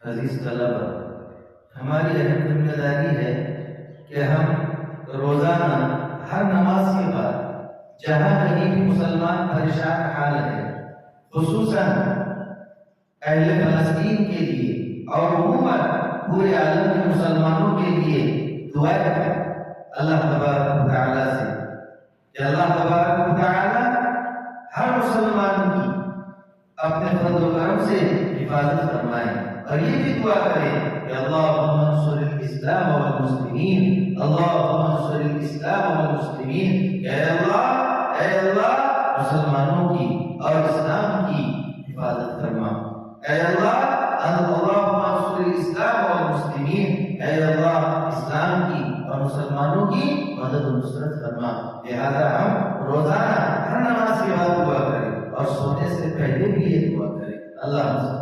عزیز طلبہ، ہماری اہم ذمہ داری ہے کہ ہم روزانہ ہر نماز کے بعد جہاں کہیں بھی مسلمان پریشان حال ہے، خصوصاً اہل فلسطین کے لیے اور عموماً پورے عالم کے مسلمانوں کے لیے دعا کریں اللہ تبارک و تعالیٰ سے کہ اللہ تبارک و تعالیٰ ہر مسلمان کی اپنے فضل و کرم سے حفاظت فرمائے، اور یہ بھی دعا کریں کہ اللہم انصر الاسلام والمسلمین، اللہم انصر الاسلام والمسلمین، اے اللہ مسلمانوں کی اور اسلام کی حفاظت فرما، اے اللہ اللہم انصر الاسلام والمسلمین، اے اللہ اسلام کی اور مسلمانوں کی مدد و نصرت فرما۔ لہذا ہم روزانہ ہر نماز کے بعد دعا کریں اور سونے سے پہلے بھی یہ دعا کریں۔ اللہ